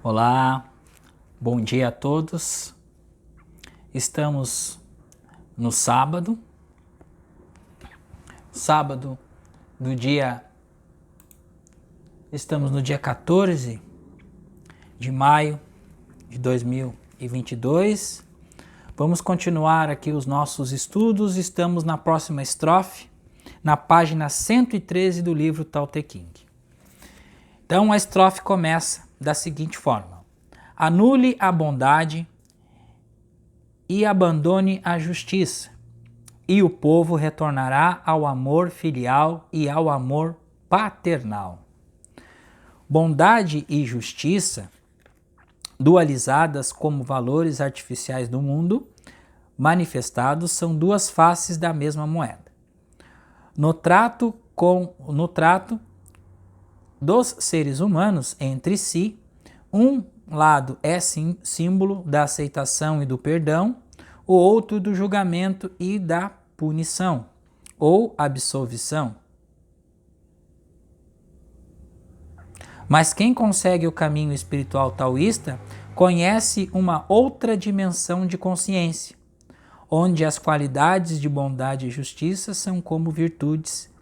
Olá, bom dia a todos. Estamos no sábado do dia. Estamos no dia 14 de maio de 2022. Vamos continuar aqui os nossos estudos. Estamos na próxima estrofe, na página 113 do livro Tao Te Ching. Então a estrofe começa da seguinte forma: anule a bondade e abandone a justiça, e o povo retornará ao amor filial e ao amor paternal. Bondade e justiça, dualizadas como valores artificiais do mundo, manifestados, são duas faces da mesma moeda. No trato dos seres humanos entre si, um lado é símbolo da aceitação e do perdão, o outro do julgamento e da punição, ou absolvição. Mas quem consegue o caminho espiritual taoísta conhece uma outra dimensão de consciência, onde as qualidades de bondade e justiça são como virtudes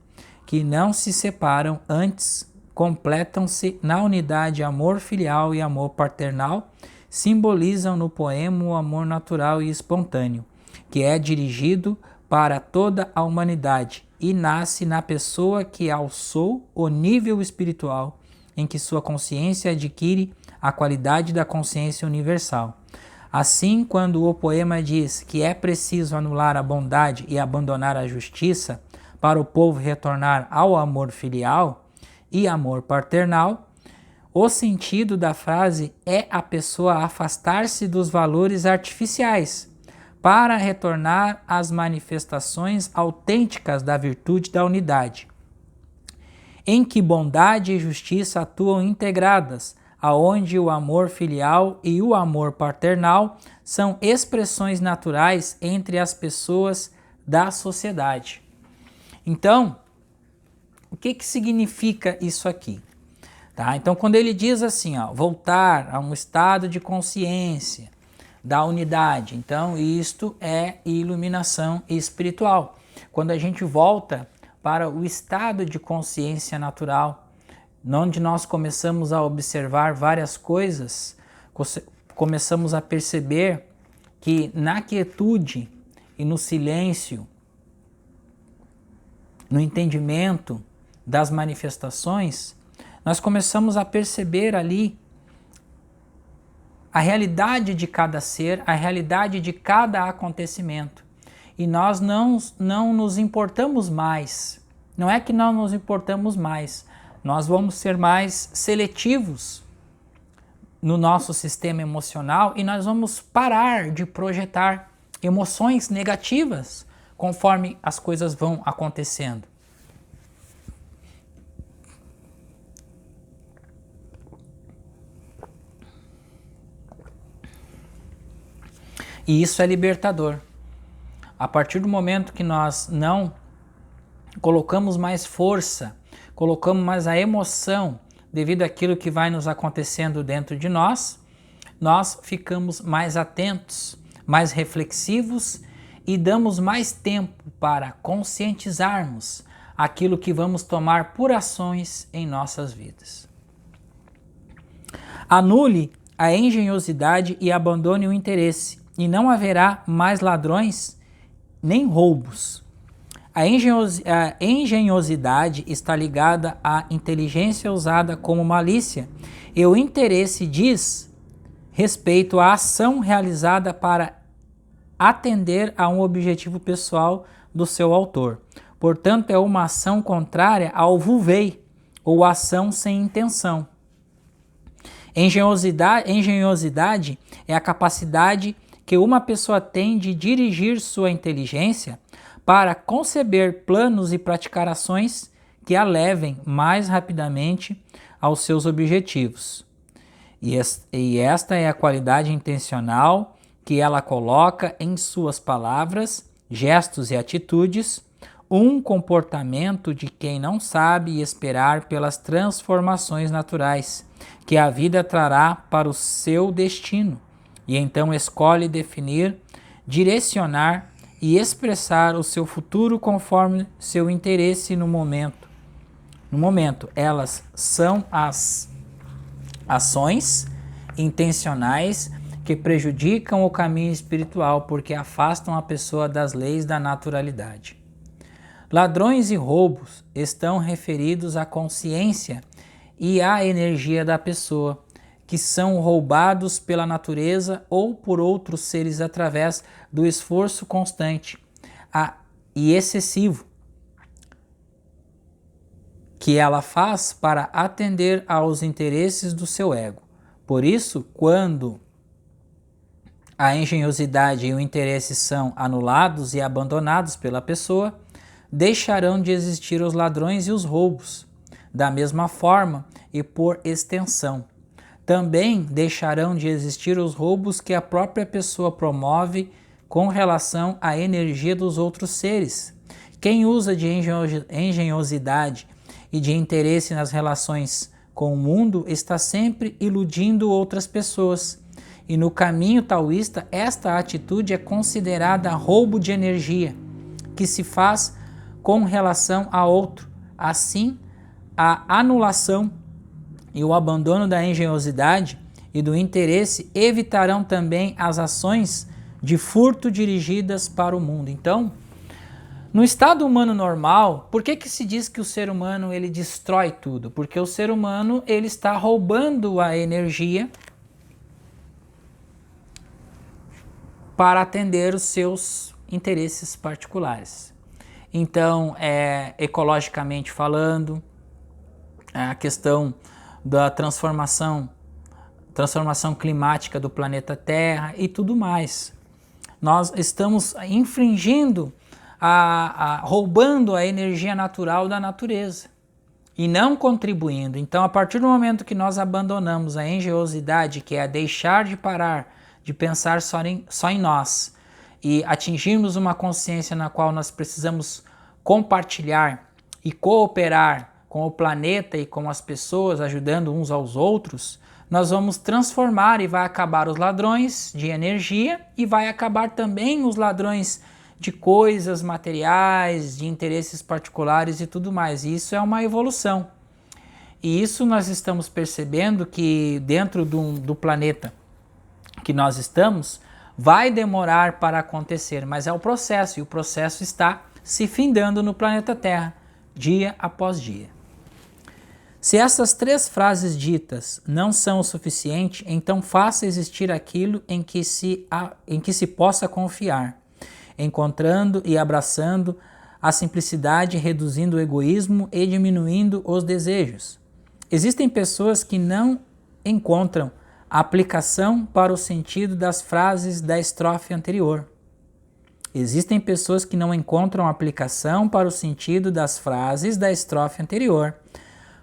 que não se separam, antes completam-se na unidade amor filial e amor paternal, simbolizam no poema o amor natural e espontâneo, que é dirigido para toda a humanidade e nasce na pessoa que alçou o nível espiritual em que sua consciência adquire a qualidade da consciência universal. Assim, quando o poema diz que é preciso anular a bondade e abandonar a justiça para o povo retornar ao amor filial e amor paternal, o sentido da frase é a pessoa afastar-se dos valores artificiais para retornar às manifestações autênticas da virtude da unidade, em que bondade e justiça atuam integradas, aonde o amor filial e o amor paternal são expressões naturais entre as pessoas da sociedade. Então, o que significa isso aqui? Tá? Então, quando ele diz assim, voltar a um estado de consciência da unidade, então isto é iluminação espiritual. Quando a gente volta para o estado de consciência natural, onde nós começamos a observar várias coisas, começamos a perceber que na quietude e no silêncio, no entendimento das manifestações, nós começamos a perceber ali a realidade de cada ser, a realidade de cada acontecimento. E nós não nos importamos mais. Não é que não nos importamos mais. Nós vamos ser mais seletivos no nosso sistema emocional e nós vamos parar de projetar emoções negativas conforme as coisas vão acontecendo. E isso é libertador. A partir do momento que nós não colocamos mais força, colocamos mais a emoção devido àquilo que vai nos acontecendo dentro de nós, nós ficamos mais atentos, mais reflexivos e damos mais tempo para conscientizarmos aquilo que vamos tomar por ações em nossas vidas. Anule a engenhosidade e abandone o interesse, e não haverá mais ladrões nem roubos. A engenhosidade está ligada à inteligência usada como malícia, e o interesse diz respeito à ação realizada para atender a um objetivo pessoal do seu autor. Portanto, é uma ação contrária ao vuvei, ou ação sem intenção. Engenhosidade é a capacidade que uma pessoa tem de dirigir sua inteligência para conceber planos e praticar ações que a levem mais rapidamente aos seus objetivos. E esta é a qualidade intencional que ela coloca em suas palavras, gestos e atitudes, um comportamento de quem não sabe esperar pelas transformações naturais, que a vida trará para o seu destino, e então escolhe definir, direcionar e expressar o seu futuro conforme seu interesse no momento. No momento, elas são as ações intencionais que prejudicam o caminho espiritual porque afastam a pessoa das leis da naturalidade. Ladrões e roubos estão referidos à consciência e à energia da pessoa, que são roubados pela natureza ou por outros seres através do esforço constante e excessivo que ela faz para atender aos interesses do seu ego. Por isso, quando a engenhosidade e o interesse são anulados e abandonados pela pessoa, deixarão de existir os ladrões e os roubos. Da mesma forma e por extensão, também deixarão de existir os roubos que a própria pessoa promove com relação à energia dos outros seres. Quem usa de engenhosidade e de interesse nas relações com o mundo está sempre iludindo outras pessoas. E no caminho taoísta, esta atitude é considerada roubo de energia, que se faz com relação a outro. Assim, a anulação e o abandono da engenhosidade e do interesse evitarão também as ações de furto dirigidas para o mundo. Então, no estado humano normal, por que se diz que o ser humano ele destrói tudo? Porque o ser humano ele está roubando a energia para atender os seus interesses particulares. Então, ecologicamente falando, a questão da transformação climática do planeta Terra e tudo mais. Nós estamos infringindo, roubando a energia natural da natureza e não contribuindo. Então, a partir do momento que nós abandonamos a engenhosidade, que é deixar de parar de pensar só em nós e atingirmos uma consciência na qual nós precisamos compartilhar e cooperar com o planeta e com as pessoas, ajudando uns aos outros, nós vamos transformar e vai acabar os ladrões de energia e vai acabar também os ladrões de coisas materiais, de interesses particulares e tudo mais. E isso é uma evolução. E isso nós estamos percebendo que dentro do planeta que nós estamos, vai demorar para acontecer, mas é o processo, e o processo está se findando no planeta Terra, dia após dia. Se essas 3 frases ditas não são o suficiente, então faça existir aquilo em que se possa confiar, encontrando e abraçando a simplicidade, reduzindo o egoísmo e diminuindo os desejos. Existem pessoas que não encontram aplicação para o sentido das frases da estrofe anterior. Existem pessoas que não encontram aplicação para o sentido das frases da estrofe anterior.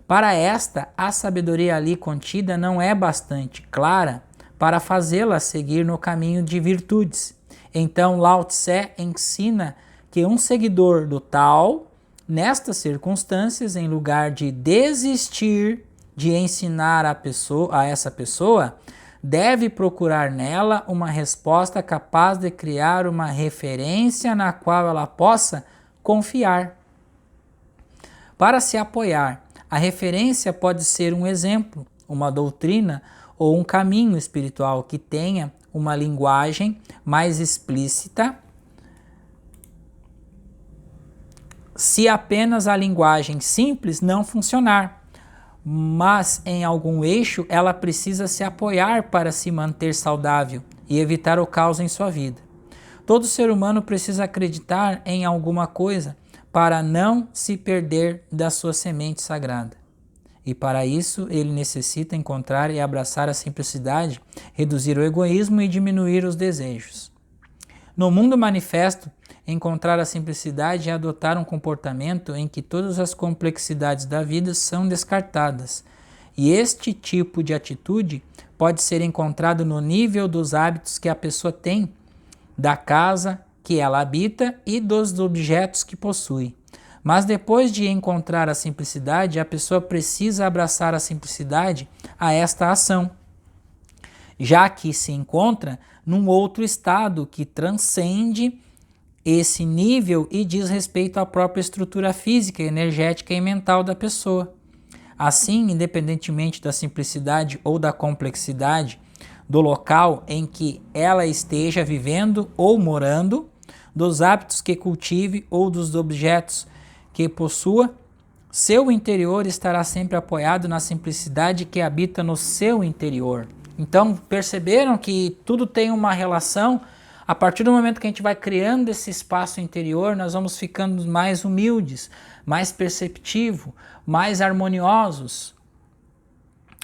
Para esta, a sabedoria ali contida não é bastante clara para fazê-la seguir no caminho de virtudes. Então, Lao Tse ensina que um seguidor do Tao, nestas circunstâncias, em lugar de desistir de ensinar a essa pessoa, deve procurar nela uma resposta capaz de criar uma referência na qual ela possa confiar. Para se apoiar, a referência pode ser um exemplo, uma doutrina ou um caminho espiritual que tenha uma linguagem mais explícita. Se apenas a linguagem simples não funcionar, mas em algum eixo ela precisa se apoiar para se manter saudável e evitar o caos em sua vida. Todo ser humano precisa acreditar em alguma coisa para não se perder da sua semente sagrada. E para isso ele necessita encontrar e abraçar a simplicidade, reduzir o egoísmo e diminuir os desejos. No mundo manifesto, encontrar a simplicidade é adotar um comportamento em que todas as complexidades da vida são descartadas. E este tipo de atitude pode ser encontrado no nível dos hábitos que a pessoa tem, da casa que ela habita e dos objetos que possui. Mas depois de encontrar a simplicidade, a pessoa precisa abraçar a simplicidade a esta ação, já que se encontra num outro estado que transcende esse nível e diz respeito à própria estrutura física, energética e mental da pessoa. Assim, independentemente da simplicidade ou da complexidade do local em que ela esteja vivendo ou morando, dos hábitos que cultive ou dos objetos que possua, seu interior estará sempre apoiado na simplicidade que habita no seu interior. Então, perceberam que tudo tem uma relação? A partir do momento que a gente vai criando esse espaço interior, nós vamos ficando mais humildes, mais perceptivos, mais harmoniosos,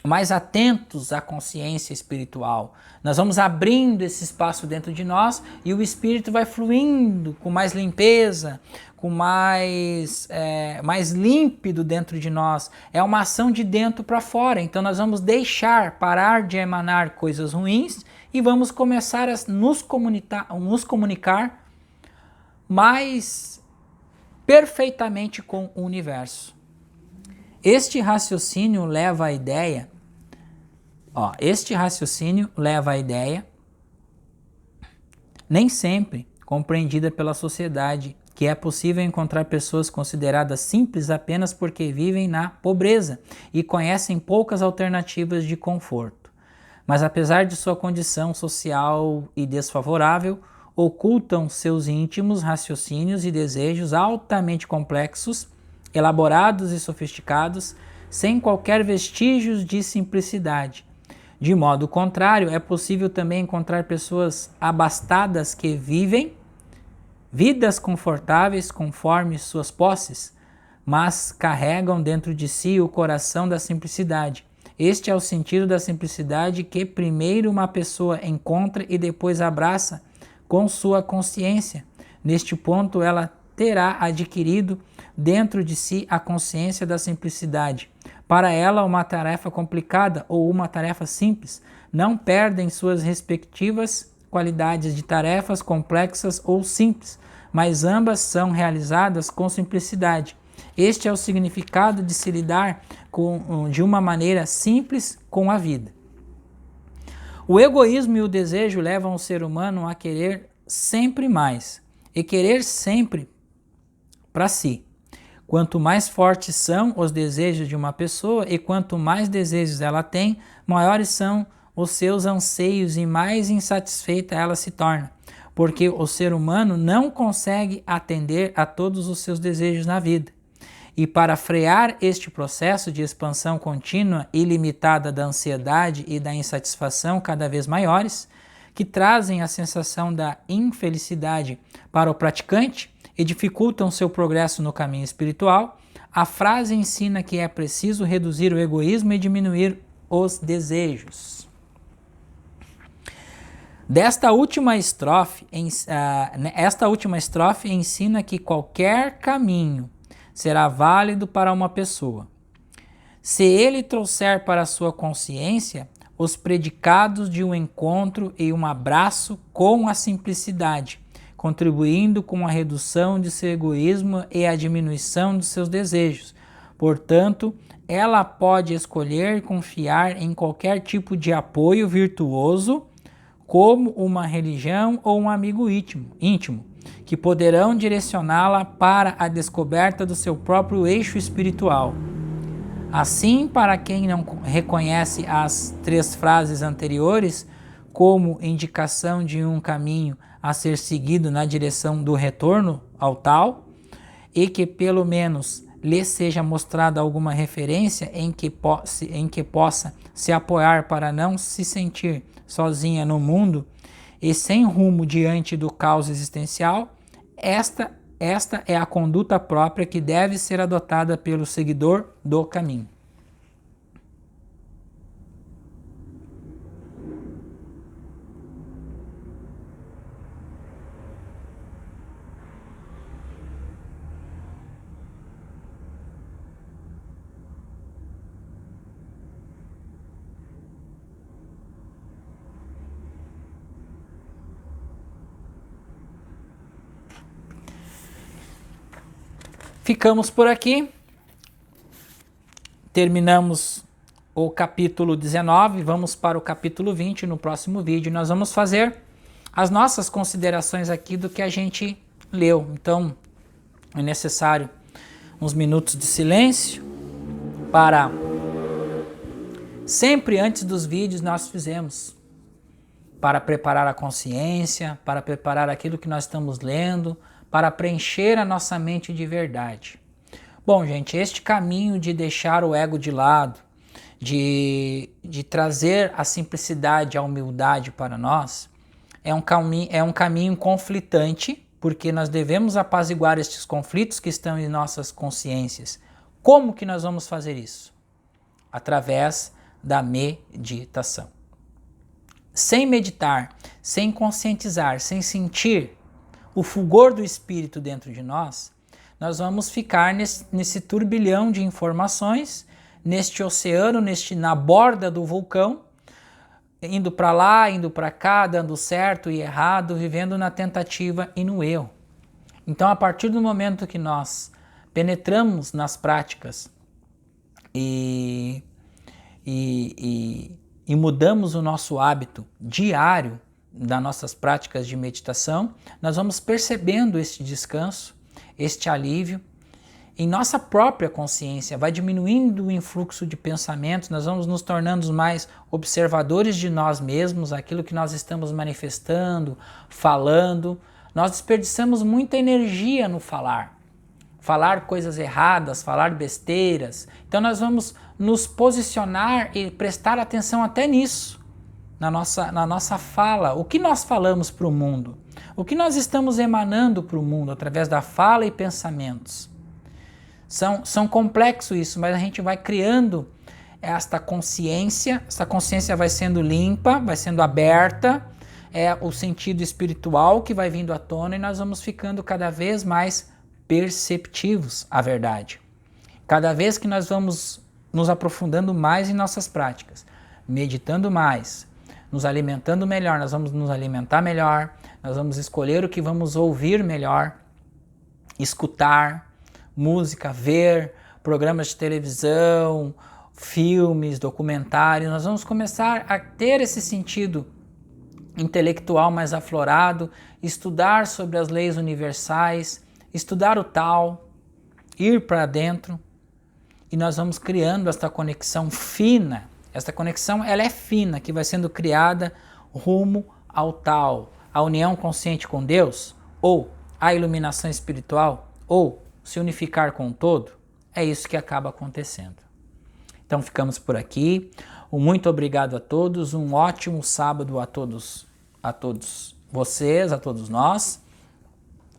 mais atentos à consciência espiritual. Nós vamos abrindo esse espaço dentro de nós e o espírito vai fluindo com mais limpeza, com mais límpido dentro de nós. É uma ação de dentro para fora. Então nós vamos parar de emanar coisas ruins e vamos começar a nos comunicar mais perfeitamente com o universo. Este raciocínio leva à ideia, nem sempre compreendida pela sociedade, que é possível encontrar pessoas consideradas simples apenas porque vivem na pobreza e conhecem poucas alternativas de conforto. Mas apesar de sua condição social e desfavorável, ocultam seus íntimos raciocínios e desejos altamente complexos, elaborados e sofisticados, sem qualquer vestígios de simplicidade. De modo contrário, é possível também encontrar pessoas abastadas que vivem vidas confortáveis conforme suas posses, mas carregam dentro de si o coração da simplicidade. Este é o sentido da simplicidade que primeiro uma pessoa encontra e depois abraça com sua consciência. Neste ponto, ela terá adquirido dentro de si a consciência da simplicidade. Para ela, uma tarefa complicada ou uma tarefa simples não perdem suas respectivas qualidades de tarefas complexas ou simples, mas ambas são realizadas com simplicidade. Este é o significado de se lidar de uma maneira simples com a vida. O egoísmo e o desejo levam o ser humano a querer sempre mais e querer sempre para si. Quanto mais fortes são os desejos de uma pessoa e quanto mais desejos ela tem, maiores são os seus anseios e mais insatisfeita ela se torna, porque o ser humano não consegue atender a todos os seus desejos na vida. E para frear este processo de expansão contínua e ilimitada da ansiedade e da insatisfação cada vez maiores, que trazem a sensação da infelicidade para o praticante e dificultam seu progresso no caminho espiritual, a frase ensina que é preciso reduzir o egoísmo e diminuir os desejos. Esta última estrofe ensina que qualquer caminho será válido para uma pessoa, se ele trouxer para a sua consciência os predicados de um encontro e um abraço com a simplicidade, contribuindo com a redução de seu egoísmo e a diminuição de seus desejos. Portanto, ela pode escolher confiar em qualquer tipo de apoio virtuoso, como uma religião ou um amigo íntimo, que poderão direcioná-la para a descoberta do seu próprio eixo espiritual. Assim, para quem não reconhece as 3 frases anteriores como indicação de um caminho a ser seguido na direção do retorno ao tal, e que pelo menos lhe seja mostrada alguma referência em que possa se apoiar para não se sentir sozinha no mundo e sem rumo diante do caos existencial, esta é a conduta própria que deve ser adotada pelo seguidor do caminho. Ficamos por aqui, terminamos o capítulo 19, vamos para o capítulo 20 no próximo vídeo. Nós vamos fazer as nossas considerações aqui do que a gente leu. Então, é necessário uns minutos de silêncio para... Sempre antes dos vídeos nós fizemos para preparar a consciência, para preparar aquilo que nós estamos lendo, para preencher a nossa mente de verdade. Bom, gente, este caminho de deixar o ego de lado, de trazer a simplicidade, a humildade para nós, é um caminho conflitante, porque nós devemos apaziguar estes conflitos que estão em nossas consciências. Como que nós vamos fazer isso? Através da meditação. Sem meditar, sem conscientizar, sem sentir o fulgor do Espírito dentro de nós, nós vamos ficar nesse turbilhão de informações, neste oceano, na borda do vulcão, indo para lá, indo para cá, dando certo e errado, vivendo na tentativa e no erro. Então, a partir do momento que nós penetramos nas práticas e mudamos o nosso hábito diário das nossas práticas de meditação, nós vamos percebendo este descanso, este alívio em nossa própria consciência, vai diminuindo o influxo de pensamentos, nós vamos nos tornando mais observadores de nós mesmos, aquilo que nós estamos manifestando, falando. Nós desperdiçamos muita energia no falar coisas erradas, falar besteiras. Então nós vamos nos posicionar e prestar atenção até nisso, na nossa fala. O que nós falamos para o mundo? O que nós estamos emanando para o mundo através da fala e pensamentos? São complexos isso, mas a gente vai criando esta consciência vai sendo limpa, vai sendo aberta, é o sentido espiritual que vai vindo à tona e nós vamos ficando cada vez mais perceptivos à verdade. Cada vez que nós vamos nos aprofundando mais em nossas práticas, meditando mais, nos alimentando melhor, nós vamos nos alimentar melhor, nós vamos escolher o que vamos ouvir melhor, escutar música, ver programas de televisão, filmes, documentários, nós vamos começar a ter esse sentido intelectual mais aflorado, estudar sobre as leis universais, estudar o tal, ir para dentro, e nós vamos criando esta conexão fina. Esta conexão ela é fina, que vai sendo criada rumo ao tal, a união consciente com Deus, ou a iluminação espiritual, ou se unificar com o todo. É isso que acaba acontecendo. Então ficamos por aqui. Um muito obrigado a todos, um ótimo sábado a todos vocês, a todos nós,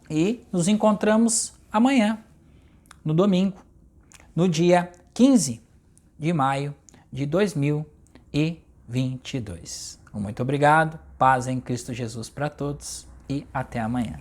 e nos encontramos amanhã, no domingo, no dia 15 de maio de 2022. Muito obrigado, paz em Cristo Jesus para todos e até amanhã.